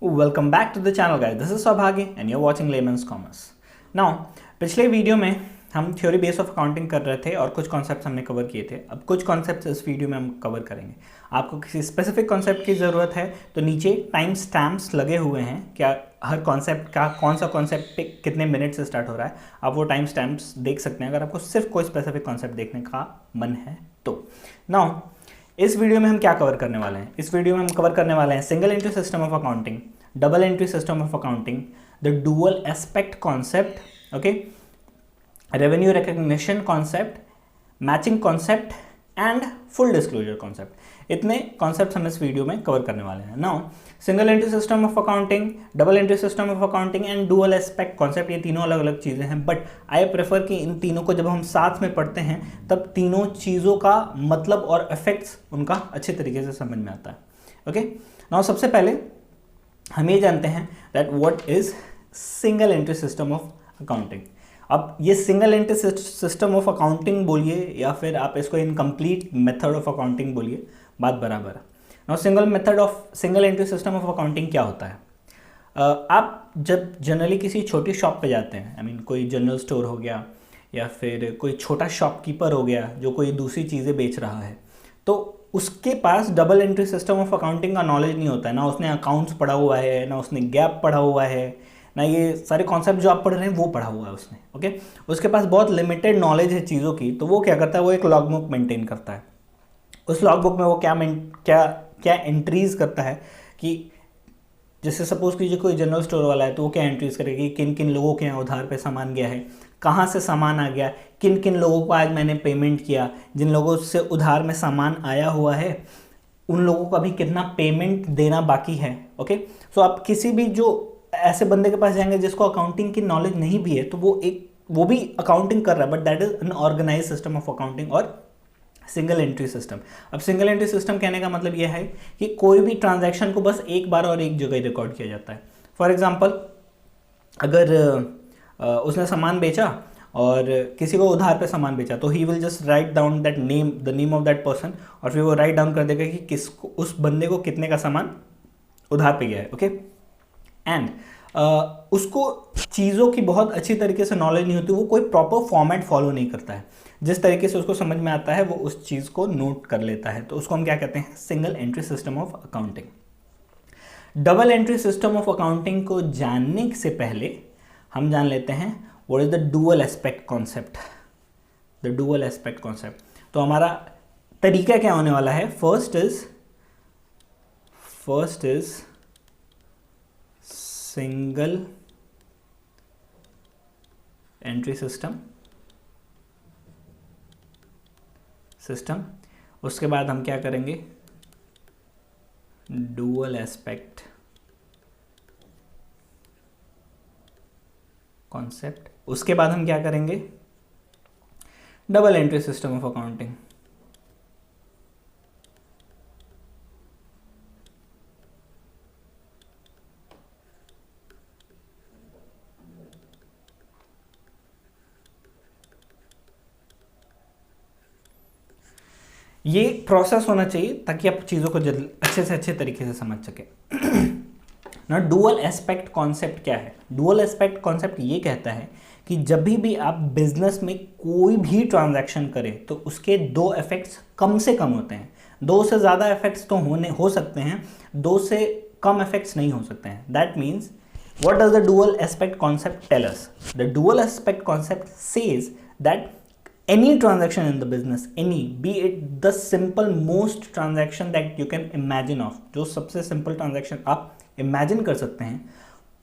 Welcome back to the channel guys, this is Saubhagya and you are watching lemons commerce. Now पिछले video में हम theory base of accounting कर रहे थे और कुछ कॉन्सेप्ट्स हमने कवर किए थे। अब कुछ कॉन्सेप्ट्स इस वीडियो में हम कवर करेंगे। आपको किसी स्पेसिफिक कॉन्सेप्ट की ज़रूरत है तो नीचे टाइम स्टैम्प्स लगे हुए हैं, क्या हर कॉन्सेप्ट का कौन सा कॉन्सेप्ट पे कितने मिनट से स्टार्ट हो रहा है, आप वो टाइम स्टैम्प्स देख सकते हैं अगर आपको सिर्फ कोई स्पेसिफिक कॉन्सेप्ट देखने का मन है तो। नाउ इस वीडियो में हम क्या कवर करने वाले हैं? इस वीडियो में हम कवर करने वाले हैं single entry system of accounting, double entry system of accounting, the dual aspect concept, okay, revenue recognition concept, matching concept and full disclosure concept. इतने कॉन्सेप्ट्स हम इस वीडियो में कवर करने वाले हैं। Now single entry system of accounting, double entry system of accounting and dual aspect concept, ये तीनों अलग अलग चीज़ें हैं, बट आई प्रेफर कि इन तीनों को जब हम साथ में पढ़ते हैं तब तीनों चीज़ों का मतलब और इफेक्ट्स उनका अच्छे तरीके से समझ में आता है। ओके, नाउ सबसे पहले हम ये जानते हैं that what is single entry system of accounting. अब ये single entry system of accounting बोलिए या फिर आप इसको इनकम्प्लीट मेथड ऑफ अकाउंटिंग बोलिए, बात बराबर है। Now single entry system of accounting क्या होता है? आप जब जनरली किसी छोटी शॉप पे जाते हैं, आई मीन कोई जनरल स्टोर हो गया या फिर कोई छोटा शॉपकीपर हो गया जो कोई दूसरी चीज़ें बेच रहा है, तो उसके पास double entry system of accounting का नॉलेज नहीं होता है। ना उसने अकाउंट्स पढ़ा हुआ है, ना उसने गैप पढ़ा हुआ है, ना ये सारे कॉन्सेप्ट जो आप पढ़ रहे हैं वो पढ़ा हुआ है उसने। ओके, उसके पास बहुत लिमिटेड नॉलेज है चीज़ों की, तो वो क्या करता है, वो एक लॉग बुक मेंटेन करता है। उस लॉग बुक में वो क्या एंट्रीज करता है कि जैसे सपोज कीजिए कोई जनरल स्टोर वाला है तो वो क्या एंट्रीज करेगा कि किन किन लोगों के यहाँ उधार पे सामान गया है, कहाँ से सामान आ गया, किन किन लोगों को आज मैंने पेमेंट किया, जिन लोगों से उधार में सामान आया हुआ है उन लोगों को अभी कितना पेमेंट देना बाकी है। ओके, सो आप किसी भी जो ऐसे बंदे के पास जाएंगे जिसको अकाउंटिंग की नॉलेज नहीं भी है तो वो भी अकाउंटिंग कर रहा है, but that is an organise system of accounting और सिंगल एंट्री सिस्टम। अब सिंगल एंट्री सिस्टम कहने का मतलब यह है कि कोई भी ट्रांजैक्शन को बस एक बार और एक जगह रिकॉर्ड किया जाता है। फॉर एग्जांपल, अगर उसने सामान बेचा और किसी को उधार पे सामान बेचा तो he will just write down that name, the name of that person, और फिर वो राइट डाउन कर देगा कि किसको, उस बंदे को कितने का सामान उधार पे गया है। ओके, एंड उसको चीज़ों की बहुत अच्छी तरीके से नॉलेज नहीं होती, वो कोई प्रॉपर फॉर्मेट फॉलो नहीं करता है, जिस तरीके से उसको समझ में आता है वो उस चीज़ को नोट कर लेता है, तो उसको हम क्या कहते हैं, single entry system of accounting. Double entry system of accounting को जानने से पहले हम जान लेते हैं what is the dual aspect concept. The dual aspect concept, तो हमारा तरीका क्या होने वाला है, first is single entry system, उसके बाद हम क्या करेंगे, डुअल एस्पेक्ट कॉन्सेप्ट, उसके बाद हम क्या करेंगे, double entry system of accounting. ये प्रोसेस होना चाहिए ताकि आप चीज़ों को अच्छे से अच्छे तरीके से समझ सके। ना डुअल एस्पेक्ट कॉन्सेप्ट क्या है? डुअल एस्पेक्ट कॉन्सेप्ट ये कहता है कि जब भी आप बिजनेस में कोई भी ट्रांजैक्शन करें तो उसके दो इफेक्ट्स कम से कम होते हैं। दो से ज़्यादा इफेक्ट्स तो हो सकते हैं, दो से कम इफेक्ट्स नहीं हो सकते हैं। That means what does the dual aspect concept tell us? The dual aspect concept says that any transaction in the business, any, be it the simple most transaction that you can imagine of, जो सबसे simple transaction आप imagine कर सकते हैं,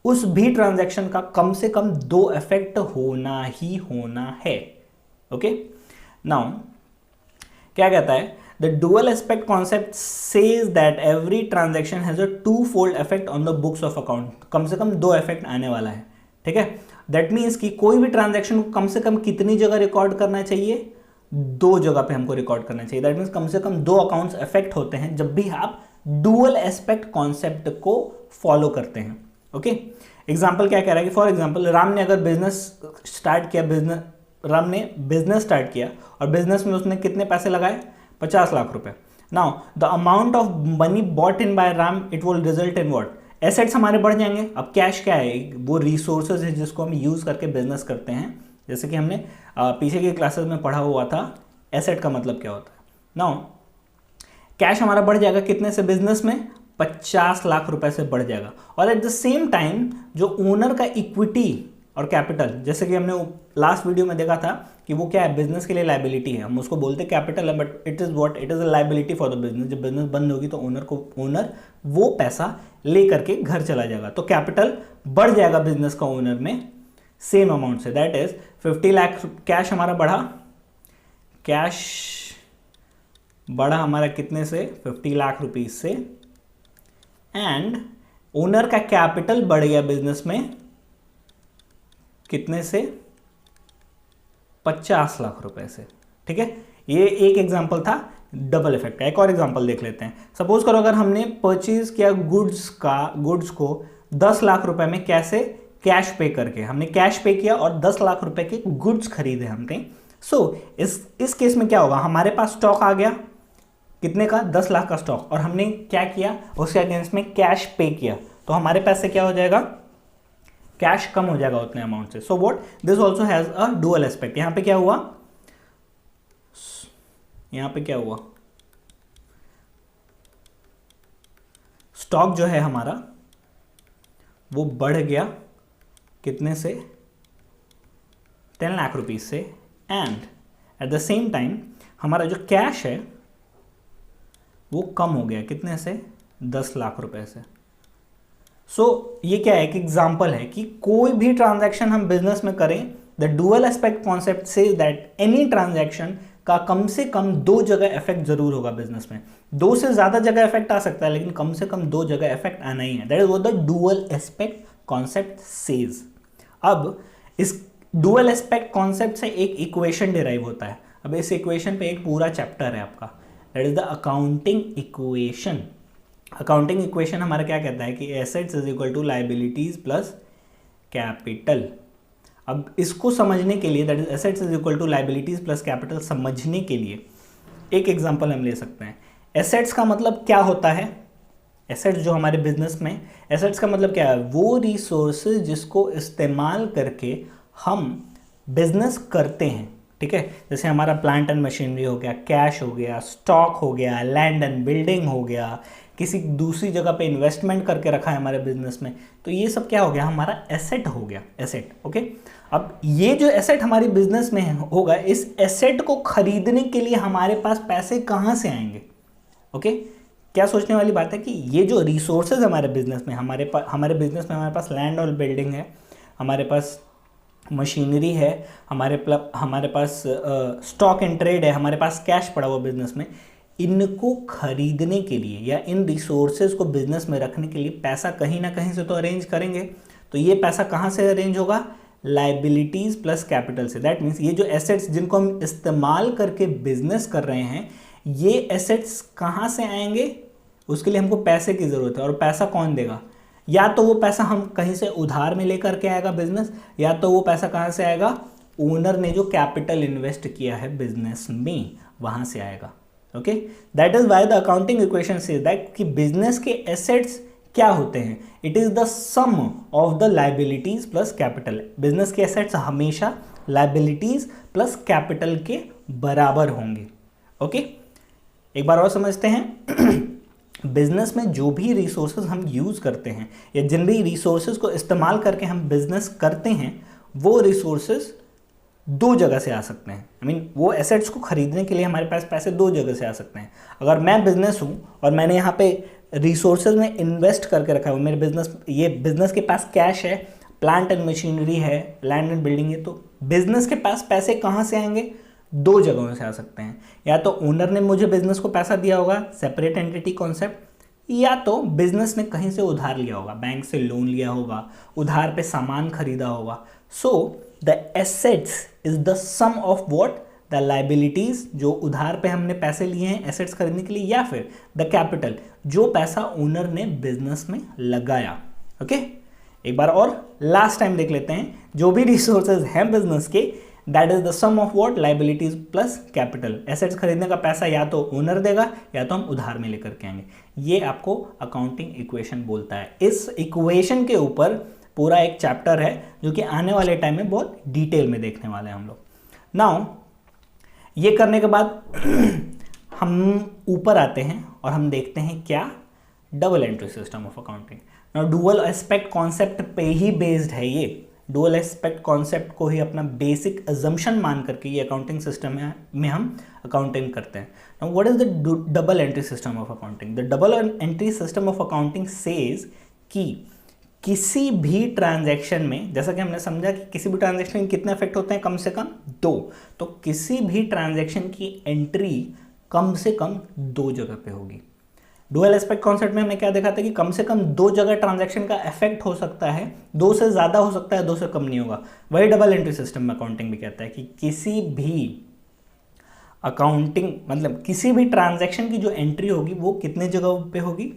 उस भी transaction का कम से कम दो इफेक्ट होना ही होना है। ओके, नाउ क्या कहता है, the dual aspect concept says that every transaction has a twofold effect on the books of account. कम से कम दो इफेक्ट आने वाला है, ठीक है। दैट मीन्स कि कोई भी ट्रांजैक्शन को कम से कम कितनी जगह रिकॉर्ड करना चाहिए, दो जगह पे हमको रिकॉर्ड करना चाहिए। दैट मीन्स कम से कम दो अकाउंट्स इफेक्ट होते हैं जब भी आप डुअल एस्पेक्ट कॉन्सेप्ट को फॉलो करते हैं। ओके, एग्जांपल क्या कह रहा है कि फॉर एग्जांपल राम ने बिजनेस स्टार्ट किया और बिजनेस में उसने कितने पैसे लगाए, 50 लाख रुपए। Now the amount of money bought in by Ram, it will result in what, assets हमारे बढ़ जाएंगे। अब कैश क्या है, वो रिसोर्सेज है जिसको हम यूज़ करके बिजनेस करते हैं। जैसे कि हमने पीछे की क्लासेस में पढ़ा हुआ था एसेट का मतलब क्या होता है। नाउ कैश हमारा बढ़ जाएगा कितने से, बिजनेस में 50 लाख रुपए से बढ़ जाएगा। और एट द सेम टाइम जो ओनर का इक्विटी और कैपिटल, जैसे कि हमने लास्ट वीडियो में देखा था कि वो क्या है, बिजनेस के लिए लाइबिलिटी है, हम उसको बोलते कैपिटल है, but it is what, it is a liability for the business. जब बिजनेस बंद होगी तो ओनर वो पैसा ले करके घर चला जाएगा, तो कैपिटल बढ़ जाएगा बिजनेस का ओनर में सेम अमाउंट से। दैट इज 50 लाख कैश हमारा बढ़ा, कैश बढ़ा हमारा कितने से, 50 लाख रुपीज से। एंड ओनर का कैपिटल बढ़ गया बिजनेस में कितने से, 50 लाख रुपए से। ठीक है, ये एक एग्जांपल था डबल इफेक्ट का। एक और एग्जांपल देख लेते हैं। सपोज करो अगर हमने परचेज किया गुड्स को 10 लाख रुपए में, कैसे, कैश पे करके। हमने कैश पे किया और 10 लाख रुपए के गुड्स खरीदे हमने। सो इस केस में क्या होगा, हमारे पास स्टॉक आ गया कितने का, 10 लाख का स्टॉक, और हमने क्या किया, उसके अगेंस्ट में कैश पे किया, तो हमारे पास से क्या हो जाएगा, कैश कम हो जाएगा उतने अमाउंट से। So what, this also has a dual aspect. यहां पे क्या हुआ, यहां पे क्या हुआ, स्टॉक जो है हमारा वो बढ़ गया कितने से, 10 लाख रुपीज से। And at the same time हमारा जो कैश है वो कम हो गया कितने से, 10 लाख रुपए से। सो ये क्या है, एक एग्जांपल है कि कोई भी ट्रांजैक्शन हम बिजनेस में करें, the dual aspect concept say that any transaction का कम से कम 2 जगह इफेक्ट जरूर होगा बिजनेस में। 2 से ज्यादा जगह इफेक्ट आ सकता है, लेकिन कम से कम 2 जगह इफेक्ट आना ही है। That is what the dual aspect concept says. अब इस डुअल एस्पेक्ट कॉन्सेप्ट से एक इक्वेशन डिराइव होता है। अब इस इक्वेशन पे एक पूरा चैप्टर है आपका, that is the accounting equation. Accounting equation हमारा क्या कहता है कि assets is equal to liabilities plus capital. अब इसको समझने के लिए, that is assets is equal to liabilities plus capital, समझने के लिए एक एग्जांपल हम ले सकते हैं। एसेट्स का मतलब क्या होता है, एसेट्स जो हमारे बिजनेस में, एसेट्स का मतलब क्या है, वो रिसोर्सेज जिसको इस्तेमाल करके हम बिजनेस करते हैं। ठीक है, जैसे हमारा प्लांट एंड मशीनरी हो गया, कैश हो गया, स्टॉक हो गया, लैंड एंड बिल्डिंग हो गया, किसी दूसरी जगह पे इन्वेस्टमेंट करके रखा है हमारे बिजनेस में, तो ये सब क्या हो गया, हमारा एसेट हो गया, एसेट। ओके, अब ये जो एसेट हमारी बिजनेस में होगा, इस एसेट को खरीदने के लिए हमारे पास पैसे कहाँ से आएंगे। ओके, क्या सोचने वाली बात है कि ये जो रिसोर्सेज हमारे बिजनेस में, हमारे बिजनेस में हमारे पास लैंड और बिल्डिंग है, हमारे पास मशीनरी है, हमारे पास स्टॉक एंड ट्रेड है, हमारे पास कैश पड़ा हुआ बिजनेस में, इनको खरीदने के लिए या इन रिसोर्सेज को बिजनेस में रखने के लिए पैसा कहीं ना कहीं से तो अरेंज करेंगे। तो ये पैसा कहाँ से अरेंज होगा, लायबिलिटीज प्लस कैपिटल से। दैट मीन्स ये जो एसेट्स जिनको हम इस्तेमाल करके बिजनेस कर रहे हैं, ये एसेट्स कहाँ से आएंगे, उसके लिए हमको पैसे की ज़रूरत है। और पैसा कौन देगा, या तो वो पैसा हम कहीं से उधार में लेकर के आएगा बिजनेस, या तो वो पैसा कहाँ से आएगा, ओनर ने जो कैपिटल इन्वेस्ट किया है बिजनेस में वहाँ से आएगा। Okay, that is why the accounting equation says that कि बिजनेस के एसेट्स क्या होते हैं, it is the sum of the liabilities plus capital. Business के एसेट्स हमेशा लायबिलिटीज प्लस कैपिटल के बराबर होंगे। ओके, एक बार और समझते हैं। बिजनेस में जो भी रिसोर्सेज हम यूज करते हैं या जिन भी रिसोर्सेज को इस्तेमाल करके हम बिजनेस करते हैं, वो रिसोर्सेज 2 जगह से आ सकते हैं। I mean, वो एसेट्स को खरीदने के लिए हमारे पास पैसे 2 जगह से आ सकते हैं। अगर मैं बिजनेस हूँ और मैंने यहाँ पे रिसोर्सेज में इन्वेस्ट करके रखा है, मेरे बिजनेस के पास कैश है, प्लांट एंड मशीनरी है, लैंड एंड बिल्डिंग है, तो बिजनेस के पास पैसे कहाँ से आएंगे, 2 जगहों से आ सकते हैं। या तो ओनर ने मुझे बिजनेस को पैसा दिया होगा, सेपरेट एंटिटी कॉन्सेप्ट, या तो बिजनेस ने कहीं से उधार लिया होगा, बैंक से लोन लिया होगा, उधार पे सामान खरीदा होगा। So the assets is the sum of what, the liabilities जो उधार पे हमने पैसे लिए हैं एसेट्स खरीदने के लिए, या फिर द कैपिटल जो पैसा ओनर ने बिजनेस में लगाया। ओके, एक बार और लास्ट टाइम देख लेते हैं। जो भी रिसोर्सेज हैं बिजनेस के, that is the sum of what, liabilities plus capital. Assets खरीदने का पैसा या तो ओनर देगा या तो हम उधार में लेकर के आएंगे। ये आपको अकाउंटिंग इक्वेशन बोलता है। इस इक्वेशन के ऊपर पूरा एक चैप्टर है जो कि आने वाले टाइम में बहुत डिटेल में देखने वाले हैं हम लोग। नाउ ये करने के बाद हम ऊपर आते हैं और हम देखते हैं क्या, double entry system of accounting. Now dual aspect concept पे ही बेस्ड है ये। डुअल एस्पेक्ट कॉन्सेप्ट को ही अपना बेसिक अजम्पशन मान करके ये अकाउंटिंग सिस्टम में हम अकाउंटिंग करते हैं। Now what is the double entry system of accounting? The double entry system of accounting says कि किसी भी ट्रांजैक्शन में, जैसा कि हमने समझा कि किसी भी ट्रांजैक्शन में कितने इफेक्ट होते हैं, कम से कम 2, तो किसी भी ट्रांजैक्शन की एंट्री कम से कम 2 जगह पे होगी। डुअल एस्पेक्ट कॉन्सेप्ट में हमने क्या देखा था कि कम से कम 2 जगह ट्रांजैक्शन का इफेक्ट हो सकता है, 2 से ज़्यादा हो सकता है, 2 से कम नहीं होगा। वही डबल एंट्री सिस्टम में अकाउंटिंग भी कहता है कि किसी भी अकाउंटिंग मतलब किसी भी ट्रांजैक्शन की जो एंट्री होगी वो कितने जगहों पे होगी,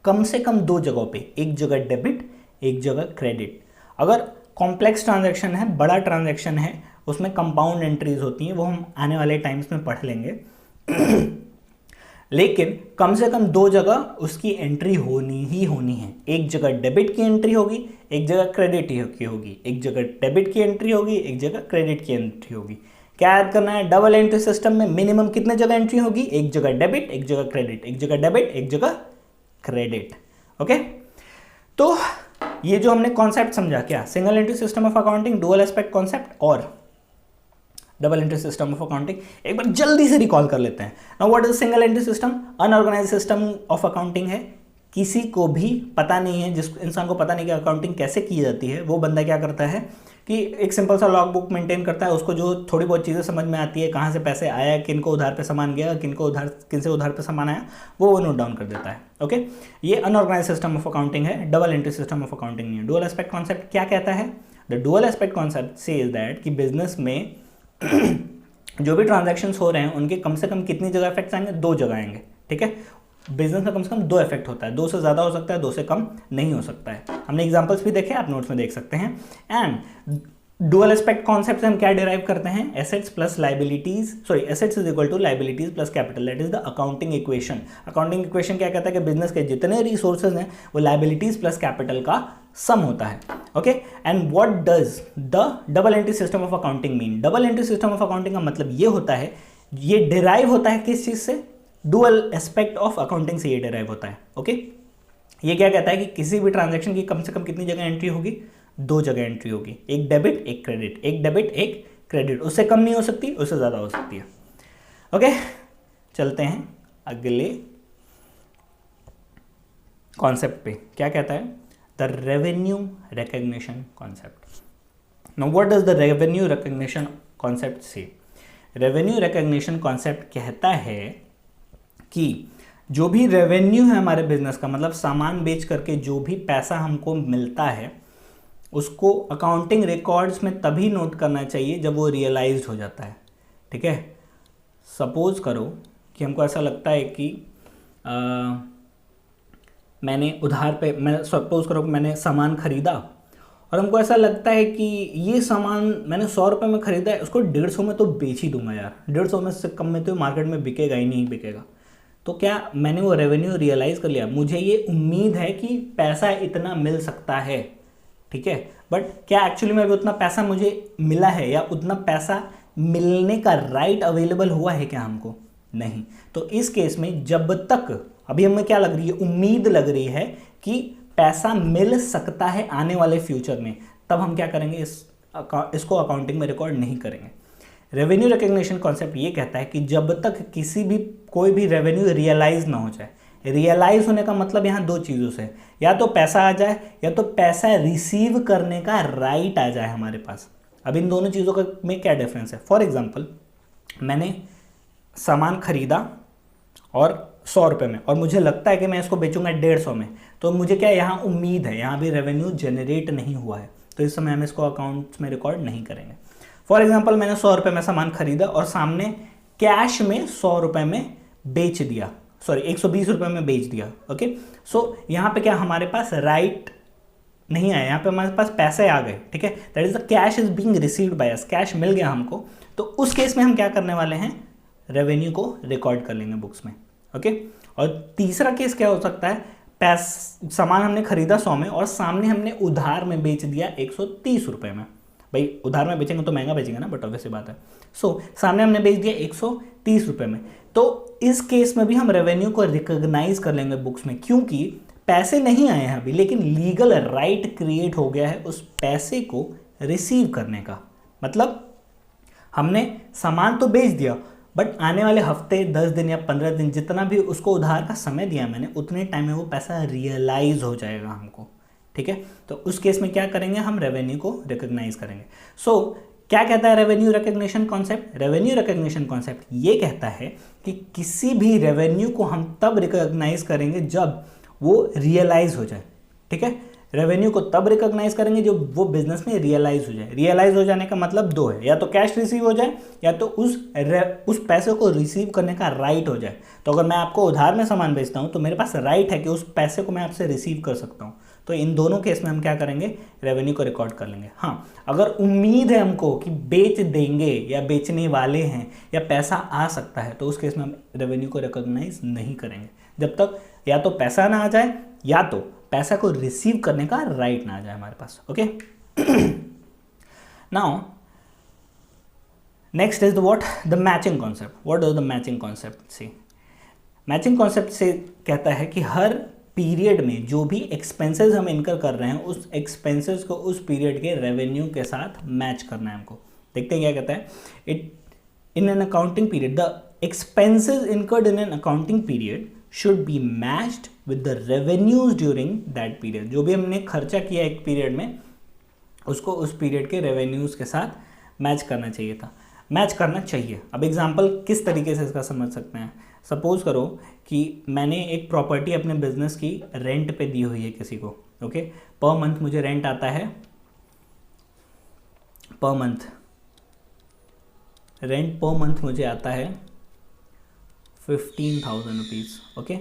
कम से कम 2 जगहों पे, एक जगह डेबिट, एक जगह क्रेडिट। अगर कॉम्प्लेक्स ट्रांजैक्शन है, बड़ा ट्रांजैक्शन है, उसमें कंपाउंड एंट्रीज होती हैं, वो हम आने वाले टाइम्स में पढ़ लेंगे लेकिन कम से कम 2 जगह उसकी एंट्री होनी ही होनी है। एक जगह डेबिट की एंट्री होगी, एक जगह क्रेडिट की होगी, एक जगह डेबिट की एंट्री होगी, एक जगह क्रेडिट की एंट्री होगी। क्या याद करना है, डबल एंट्री सिस्टम में मिनिमम कितने जगह एंट्री होगी, एक जगह डेबिट, एक जगह क्रेडिट, एक जगह डेबिट, एक जगह क्रेडिट। ओके, तो ये जो हमने कॉन्सेप्ट समझा, क्या single entry system of accounting, dual aspect concept और double entry system of accounting, एक बार जल्दी से रिकॉल कर लेते हैं। Now what is single entry system? Unorganised system of accounting है। किसी को भी पता नहीं है, जिस इंसान को पता नहीं कि अकाउंटिंग कैसे की जाती है, वो बंदा क्या करता है कि एक सिंपल सा लॉग बुक मेंटेन करता है। उसको जो थोड़ी बहुत चीज़ें समझ में आती है, कहाँ से पैसे आया, किन को उधार पे सामान गया, किन से उधार पे सामान आया, वो नोट डाउन कर देता है। ओके, ये अनऑर्गेनाइज्ड सिस्टम ऑफ अकाउंटिंग है, double entry system of accounting नहीं है। डुअल एस्पेक्ट कॉन्सेप्ट क्या कहता है? The dual aspect concept says that कि बिजनेस में जो भी ट्रांजैक्शंस हो रहे हैं उनके कम से कम कितनी जगह इफेक्ट्स आएंगे, 2 जगह आएंगे। ठीक है, बिजनेस में कम से कम 2 इफेक्ट होता है, 2 से ज़्यादा हो सकता है, 2 से कम नहीं हो सकता है। हमने एग्जांपल्स भी देखे, आप नोट्स में देख सकते हैं। एंड डुअल एस्पेक्ट कॉन्सेप्ट से हम क्या डिराइव करते हैं, assets plus liabilities, sorry assets is equal to liabilities plus capital, that is the accounting equation. Accounting equation क्या कहता है कि बिजनेस के जितने रिसोर्सेज हैं वो लाइबिलिटीज प्लस कैपिटल का सम होता है। Okay, and what does the double entry system of accounting mean? Double entry system of accounting का मतलब ये होता है, ये डिराइव होता है किस चीज से? डुअल एस्पेक्ट ऑफ अकाउंटिंग से ये डिराइव होता है। ओके, ये क्या कहता है कि किसी भी ट्रांजैक्शन की कम से कम कितनी जगह एंट्री होगी, 2 जगह एंट्री होगी, एक डेबिट एक क्रेडिट, एक डेबिट एक क्रेडिट, उससे कम नहीं हो सकती, उससे ज़्यादा हो सकती है। ओके, चलते हैं अगले कॉन्सेप्ट पे। क्या कहता है? The revenue recognition concept. Now what does the revenue recognition concept से? रेवेन्यू रिकग्निशन कॉन्सेप्ट कहता है कि जो भी रेवेन्यू है हमारे बिजनेस का, मतलब सामान बेच करके जो भी पैसा हमको मिलता है, उसको अकाउंटिंग रिकॉर्ड्स में तभी नोट करना चाहिए जब वो रियलाइज्ड हो जाता है। ठीक है, सपोज करो कि हमको ऐसा लगता है कि मैं सपोज करो कि मैंने सामान खरीदा और हमको ऐसा लगता है कि ये सामान मैंने 100 रुपये में खरीदा है, उसको 150 में तो बेच ही दूंगा यार, 150 में से कम में तो मार्केट में बिकेगा ही नहीं बिकेगा। तो क्या मैंने वो रेवेन्यू रियलाइज़ कर लिया? मुझे ये उम्मीद है कि पैसा इतना मिल सकता है, ठीक है, बट क्या एक्चुअली में अभी उतना पैसा मुझे मिला है या उतना पैसा मिलने का राइट अवेलेबल हुआ है क्या हमको? नहीं। तो इस केस में जब तक अभी हमें क्या लग रही है, उम्मीद लग रही है कि पैसा मिल सकता है आने वाले फ्यूचर में, तब हम क्या करेंगे, इसको अकाउंटिंग में रिकॉर्ड नहीं करेंगे। रेवेन्यू रिकग्निशन कॉन्सेप्ट ये कहता है कि जब तक कोई भी रेवेन्यू रियलाइज ना हो जाए, रियलाइज होने का मतलब यहाँ 2 चीज़ों से, या तो पैसा आ जाए या तो पैसा रिसीव करने का राइट आ जाए हमारे पास। अब इन दोनों चीज़ों का में क्या डिफरेंस है? फॉर एग्जांपल, मैंने सामान खरीदा और 100 रुपये में, और मुझे लगता है कि मैं इसको बेचूंगा 150 में, तो मुझे क्या यहाँ उम्मीद है, यहाँ भी रेवेन्यू जनरेट नहीं हुआ है, तो इस समय हम इसको अकाउंट्स में रिकॉर्ड नहीं करेंगे। फॉर एग्जाम्पल, मैंने 100 रुपये में सामान खरीदा और सामने कैश में 100 रुपये में बेच दिया, सॉरी 120 रुपये में बेच दिया। ओके, सो यहाँ पे क्या हमारे पास राइट नहीं आया, यहाँ पे हमारे पास पैसे आ गए, ठीक है, that is the cash is being received by us, cash मिल गया हमको, तो उस केस में हम क्या करने वाले हैं, रेवेन्यू को रिकॉर्ड कर लेंगे बुक्स में, ओके। और तीसरा केस क्या हो सकता है, सामान हमने खरीदा 100 में और सामने हमने उधार में बेच दिया 130 रुपये में, भाई उधार में बेचेंगे तो महंगा बेचेंगे ना, बट ऑब्वियस बात है। सो सामने हमने बेच दिया 130 रुपये में, तो इस केस में भी हम रेवेन्यू को रिकॉग्नाइज कर लेंगे बुक्स में, क्योंकि पैसे नहीं आए हैं अभी, लेकिन लीगल राइट क्रिएट हो गया है उस पैसे को रिसीव करने का। मतलब हमने सामान तो बेच दिया, बट आने वाले हफ्ते 10 दिन या 15 दिन जितना भी उसको उधार का समय दिया मैंने, उतने टाइम में वो पैसा रियलाइज हो जाएगा हमको, ठीक है। तो उस केस में क्या करेंगे, हम रेवेन्यू को रिकॉग्नाइज करेंगे। सो क्या कहता है revenue recognition concept, revenue recognition concept ये कहता है कि किसी भी रेवेन्यू को हम तब रिकॉग्नाइज करेंगे जब वो रियलाइज हो जाए, ठीक है। रेवेन्यू को तब रिकॉग्नाइज करेंगे जब वो बिजनेस में रियलाइज हो जाए। रियलाइज हो जाने का मतलब दो है, या तो कैश रिसीव हो जाए या तो उस पैसे को रिसीव करने का राइट हो जाए। तो अगर मैं आपको उधार में सामान बेचता हूँ तो मेरे पास राइट है कि उस पैसे को मैं आपसे रिसीव कर सकता हूँ। तो इन दोनों केस में हम क्या करेंगे, रेवेन्यू को रिकॉर्ड कर लेंगे। हाँ, अगर उम्मीद है हमको कि बेच देंगे या बेचने वाले हैं या पैसा आ सकता है, तो उस केस में हम रेवेन्यू को रिकॉग्नाइज नहीं करेंगे जब तक या तो पैसा ना आ जाए या तो पैसा को रिसीव करने का राइट ना आ जाए हमारे पास, okay. Now next is the what, the matching concept. What does the matching concept से, मैचिंग कॉन्सेप्ट से कहता है कि हर पीरियड में जो भी एक्सपेंसेस हम इनकर कर रहे हैं उस एक्सपेंसेस को उस पीरियड के रेवेन्यू के साथ मैच करना है हमको। देखते हैं क्या कहता है, it in an accounting period the expenses incurred in an accounting period should be matched with the revenues during that period. जो भी हमने खर्चा किया एक पीरियड में उसको उस पीरियड के रेवेन्यूज के साथ मैच करना चाहिए था, मैच करना चाहिए। अब एग्जांपल किस तरीके से इसका समझ सकते हैं, सपोज करो कि मैंने एक प्रॉपर्टी अपने बिजनेस की रेंट पे दी हुई है किसी को, ओके। पर मंथ मुझे रेंट आता है, per month rent per month मुझे आता है 15,000 रुपीज़, ओके।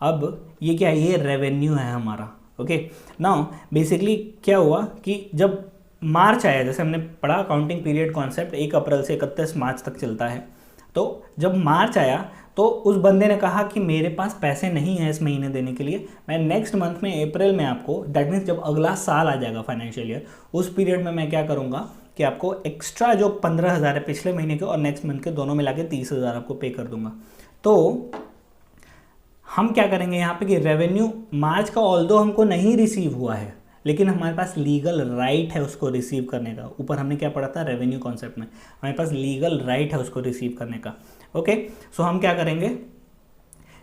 अब ये क्या है, ये रेवेन्यू है हमारा, ओके। नाउ बेसिकली क्या हुआ कि जब मार्च आया, जैसे हमने पढ़ा अकाउंटिंग पीरियड कॉन्सेप्ट 1 अप्रैल से 31 मार्च तक चलता है, तो जब मार्च आया तो उस बंदे ने कहा कि मेरे पास पैसे नहीं है इस महीने देने के लिए, मैं नेक्स्ट मंथ में अप्रैल में आपको, दैट मीन्स जब अगला साल आ जाएगा फाइनेंशियल ईयर, उस पीरियड में मैं क्या करूँगा कि आपको एक्स्ट्रा जो 15,000 है पिछले महीने के और नेक्स्ट मंथ के दोनों मिला के 30,000 आपको पे कर दूंगा। तो हम क्या करेंगे यहाँ पे कि रेवेन्यू मार्च का ऑल्दो हमको नहीं रिसीव हुआ है, लेकिन हमारे पास लीगल राइट है उसको रिसीव करने का। ऊपर हमने क्या पढ़ा था रेवेन्यू कॉन्सेप्ट में, हमारे पास लीगल राइट है उसको रिसीव करने का, ओके। सो हम क्या करेंगे,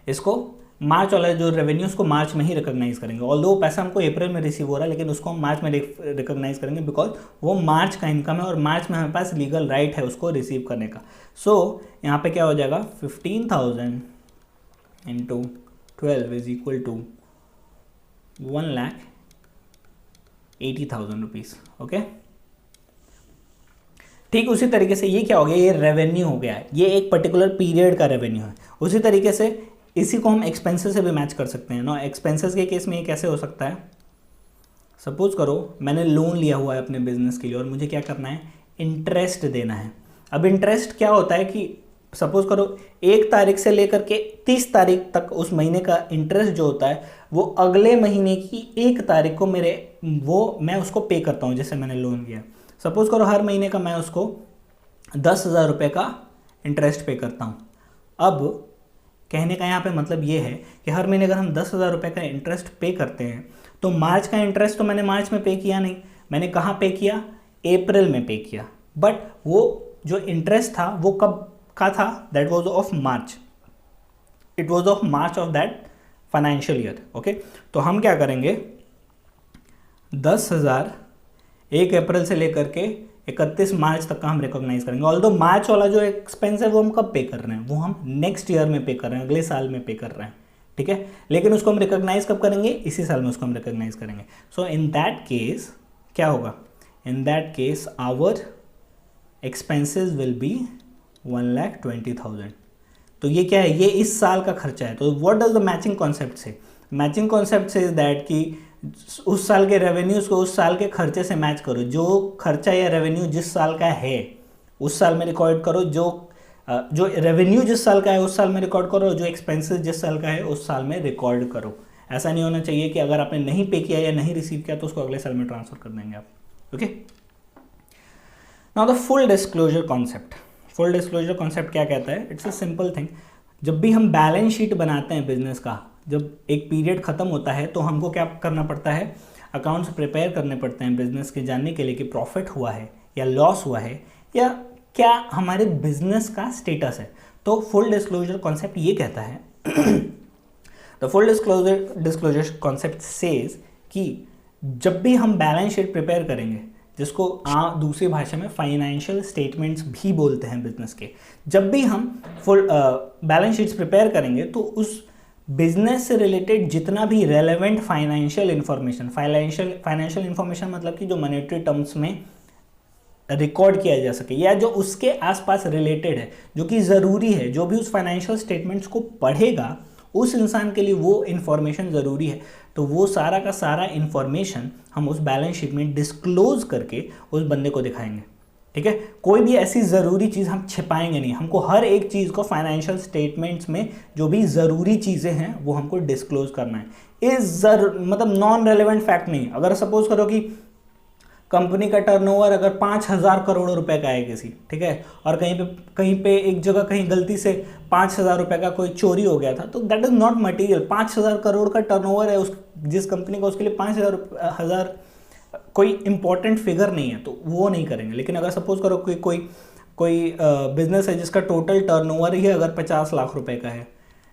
इसको मार्च वाला जो रेवेन्यू उसको मार्च में ही रिकॉग्नाइज करेंगे। ऑल्दो पैसा हमको अप्रैल में रिसीव हो रहा है, लेकिन उसको हम मार्च में रिकॉग्नाइज करेंगे बिकॉज वो मार्च का इनकम है और मार्च में हमारे पास लीगल राइट है उसको रिसीव करने का। सो यहाँ पे क्या हो जाएगा, 15,000 into 12 is equal to 1,80,000 rupees, okay. ठीक उसी तरीके से ये क्या हो गया, ये रेवेन्यू हो गया है, ये एक पर्टिकुलर पीरियड का रेवेन्यू है। उसी तरीके से इसी को हम एक्सपेंसेस से भी मैच कर सकते हैं ना। एक्सपेंसेस के केस में ये कैसे हो सकता है, सपोज करो मैंने लोन लिया हुआ है अपने बिजनेस के लिए और मुझे क्या करना है, इंटरेस्ट देना है। अब इंटरेस्ट क्या होता है कि सपोज करो 1 तारीख से लेकर के 30 तारीख तक उस महीने का इंटरेस्ट जो होता है वो अगले महीने की 1 तारीख को मैं उसको पे करता हूँ, जैसे मैंने लोन लिया। सपोज करो हर महीने का मैं उसको 10,000 रुपये का इंटरेस्ट पे करता हूँ। अब कहने का यहाँ पे मतलब ये है कि हर महीने अगर हम 10,000 रुपये का इंटरेस्ट पे करते हैं तो मार्च का इंटरेस्ट तो मैंने मार्च में पे किया नहीं, मैंने कहाँ पे किया, अप्रैल में पे किया। बट वो जो इंटरेस्ट था वो कब का था, that was of March, it was of March of that financial year, okay. तो हम क्या करेंगे, 10,000 1 अप्रैल से लेकर के 31 मार्च तक का हम रिकॉग्नाइज करेंगे। ऑल्दो मार्च वाला जो एक्सपेंस है वो हम कब पे कर रहे हैं, वो हम नेक्स्ट ईयर में पे कर रहे हैं, अगले साल में पे कर रहे हैं, ठीक है। लेकिन उसको हम रिकॉग्नाइज कब करेंगे, इसी साल में उसको हम रिकॉग्नाइज करेंगे। सो इन दैट केस क्या होगा, in that case our expenses will be 1,20,000। तो ये क्या है, ये इस साल का खर्चा है। तो what does the matching concept से, मैचिंग कॉन्सेप्ट से इज दैट कि उस साल के रेवेन्यूज़ को उस साल के खर्चे से मैच करो। जो खर्चा या रेवेन्यू जिस साल का है उस साल में रिकॉर्ड करो, जो रेवेन्यू जिस साल का है उस साल में रिकॉर्ड करो, जो एक्सपेंसेस जिस साल का है उस साल में रिकॉर्ड करो। ऐसा नहीं होना चाहिए कि अगर आपने नहीं पे किया या नहीं रिसीव किया तो उसको अगले साल में ट्रांसफर कर देंगे आप। Okay, now the full disclosure concept. Full disclosure concept क्या कहता है? It's a simple thing. जब भी हम बैलेंस शीट बनाते हैं बिजनेस का, जब एक पीरियड खत्म होता है तो हमको क्या करना पड़ता है? अकाउंट्स प्रिपेयर करने पड़ते हैं बिजनेस के जानने के लिए कि प्रॉफिट हुआ है या लॉस हुआ है या क्या हमारे बिजनेस का स्टेटस है। तो फुल डिस्क्लोजर कॉन्सेप्ट ये कहता है the full disclosure concept says कि जब भी हम बैलेंस शीट प्रिपेयर करेंगे, जिसको दूसरी भाषा में फाइनेंशियल स्टेटमेंट्स भी बोलते हैं बिजनेस के, जब भी हम फुल बैलेंस शीट्स प्रिपेयर करेंगे तो उस बिजनेस से रिलेटेड जितना भी रेलेवेंट फाइनेंशियल इंफॉर्मेशन मतलब कि जो मॉनेटरी टर्म्स में रिकॉर्ड किया जा सके या जो उसके आसपास रिलेटेड है, जो कि ज़रूरी है, जो भी उस फाइनेंशियल स्टेटमेंट्स को पढ़ेगा उस इंसान के लिए वो इन्फॉर्मेशन ज़रूरी है। तो वो सारा का सारा इन्फॉर्मेशन हम उस बैलेंस शीट में डिस्क्लोज करके उस बंदे को दिखाएंगे। ठीक है, कोई भी ऐसी ज़रूरी चीज़ हम छिपाएंगे नहीं। हमको हर एक चीज़ को फाइनेंशियल स्टेटमेंट्स में जो भी ज़रूरी चीज़ें हैं वो हमको डिस्क्लोज करना है। मतलब नॉन रेलेवेंट फैक्ट नहीं। अगर सपोज करो कि कंपनी का टर्नओवर अगर 5,000 करोड़ रुपए का है किसी, ठीक है, और कहीं पे एक जगह कहीं गलती से 5,000 रुपए का कोई चोरी हो गया था, तो that is not material. 5,000 crore का टर्नओवर है जिस कंपनी का, उसके लिए 5,000 कोई इंपॉर्टेंट फिगर नहीं है, तो वो नहीं करेंगे। लेकिन अगर सपोज करो कोई बिजनेस है जिसका टोटल टर्नओवर ही अगर 50 लाख रुपए का है,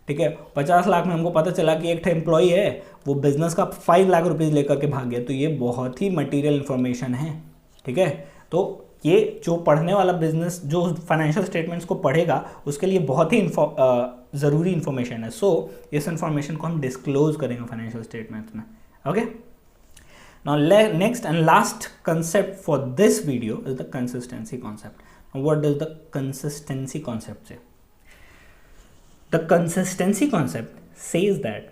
ठीक है, 50 लाख में हमको पता चला कि एक एम्प्लॉई है वो बिजनेस का 5 लाख रुपीज़ लेकर के भाग गया, तो ये बहुत ही मटेरियल इन्फॉर्मेशन है। ठीक है, तो ये जो पढ़ने वाला बिजनेस जो फाइनेंशियल स्टेटमेंट्स को पढ़ेगा उसके लिए बहुत ही ज़रूरी इन्फॉर्मेशन है। सो इस इन्फॉर्मेशन को हम डिस्क्लोज करेंगे फाइनेंशियल स्टेटमेंट्स में। Okay, now next and last concept for this video is the consistency concept. Now what does the consistency concept say? The consistency concept says that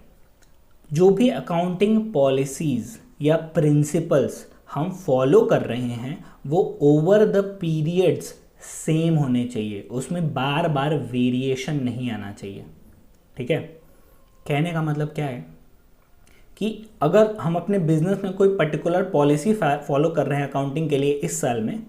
जो भी accounting policies या principles हम follow कर रहे हैं वो over the periods same होने चाहिए, उसमें बार बार वेरिएशन नहीं आना चाहिए। ठीक है, कहने का मतलब क्या है कि अगर हम अपने बिजनेस में कोई पर्टिकुलर पॉलिसी फॉलो कर रहे हैं अकाउंटिंग के लिए इस साल में,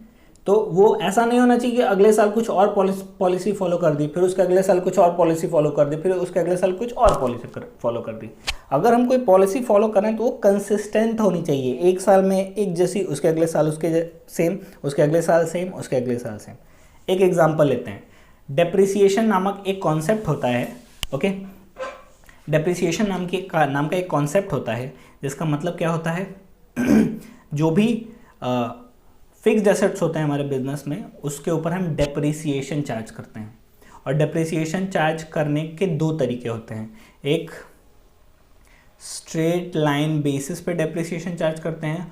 तो वो ऐसा नहीं होना चाहिए कि अगले साल कुछ और पॉलिसी फॉलो कर दी, फिर उसके अगले साल कुछ और पॉलिसी फॉलो कर दी, फिर उसके अगले साल कुछ और पॉलिसी फॉलो कर दी। अगर हम कोई पॉलिसी फॉलो करें तो वो कंसिस्टेंट होनी चाहिए, एक साल में एक जैसी, उसके अगले साल उसके सेम, उसके अगले साल सेम, उसके अगले साल सेम। एक एग्जाम्पल लेते हैं। डेप्रिसिएशन नामक एक कॉन्सेप्ट होता है। ओके, डेप्रिसिएशन नाम का एक कॉन्सेप्ट होता है जिसका मतलब क्या होता है जो भी फिक्स्ड एसेट्स होते हैं हमारे बिजनेस में उसके ऊपर हम डेप्रिसिएशन चार्ज करते हैं। और डेप्रिसिएशन चार्ज करने के दो तरीके होते हैं, एक स्ट्रेट लाइन बेसिस पे डेप्रिसिएशन चार्ज करते हैं,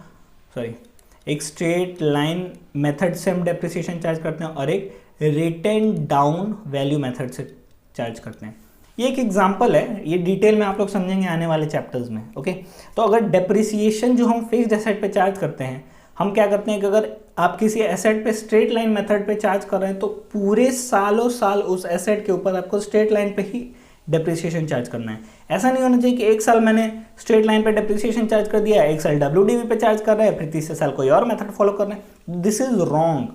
एक स्ट्रेट लाइन मेथड से हम डेप्रिसिएशन चार्ज करते हैं और एक रिटन डाउन वैल्यू मेथड से चार्ज करते हैं। ये एक एग्जांपल है, ये डिटेल में आप लोग समझेंगे आने वाले चैप्टर्स में। ओके, तो अगर डेप्रिसिएशन जो हम फिक्स्ड एसेट पे चार्ज करते हैं, हम क्या करते हैं कि अगर आप किसी एसेट पे स्ट्रेट लाइन मेथड पे चार्ज कर रहे हैं तो पूरे सालों साल उस एसेट के ऊपर आपको स्ट्रेट लाइन पे ही डेप्रिसिएशन चार्ज करना है। ऐसा नहीं होना चाहिए कि एक साल मैंने स्ट्रेट लाइन पे डेप्रिसिएशन चार्ज कर दिया, एक साल WDV पे चार्ज कर रहे हैं, फिर तीसरे साल कोई और मेथड फॉलो कर रहे हैं। This is wrong.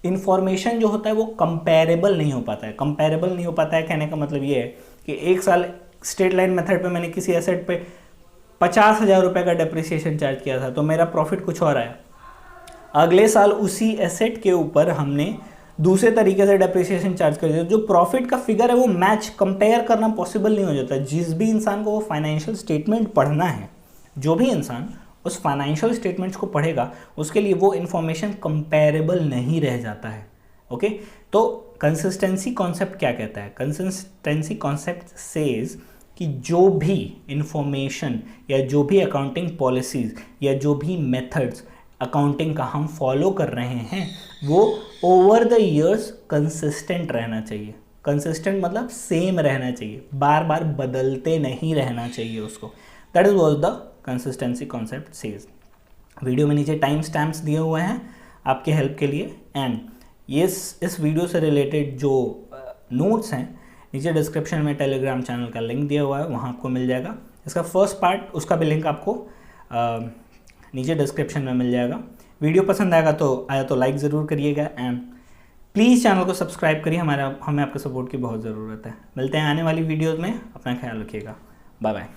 इन्फॉर्मेशन जो होता है वो कंपेरेबल नहीं हो पाता है। कंपेरेबल नहीं हो पाता है कहने का मतलब ये है कि एक साल स्ट्रेट लाइन मेथड पे मैंने किसी एसेट पे 50,000 रुपये का डेप्रिसिएशन चार्ज किया था तो मेरा प्रॉफिट कुछ और आया। अगले साल उसी एसेट के ऊपर हमने दूसरे तरीके से डेप्रिसिएशन चार्ज कर दिया, जो प्रॉफिट का फिगर है वो मैच कंपेयर करना पॉसिबल नहीं हो जाता। जिस भी इंसान को वो फाइनेंशियल स्टेटमेंट पढ़ना है, जो भी इंसान उस फाइनेंशियल स्टेटमेंट्स को पढ़ेगा उसके लिए वो इन्फॉर्मेशन कंपेरेबल नहीं रह जाता है। ओके, तो कंसिस्टेंसी कॉन्सेप्ट क्या कहता है? कंसिस्टेंसी कॉन्सेप्ट सेज कि जो भी इंफॉर्मेशन या जो भी अकाउंटिंग पॉलिसीज या जो भी मेथड्स अकाउंटिंग का हम फॉलो कर रहे हैं वो ओवर द ईयर्स कंसिस्टेंट रहना चाहिए। कंसिस्टेंट मतलब सेम रहना चाहिए, बार बार बदलते नहीं रहना चाहिए उसको। That is was the consistency concept says. Video में नीचे टाइम स्टैम्प्स दिए हुए हैं आपके हेल्प के लिए, एंड ये इस वीडियो से रिलेटेड जो नोट्स हैं नीचे डिस्क्रिप्शन में टेलीग्राम चैनल का लिंक दिया हुआ है, वहाँ आपको मिल जाएगा। इसका फर्स्ट पार्ट उसका भी लिंक आपको नीचे डिस्क्रिप्शन में मिल जाएगा। वीडियो पसंद आया तो लाइक ज़रूर करिएगा, एंड प्लीज़ चैनल को सब्सक्राइब करिए। हमें आपके सपोर्ट की बहुत ज़रूरत है। मिलते हैं आने वाली वीडियोज़ में, अपना ख्याल रखिएगा। Bye bye.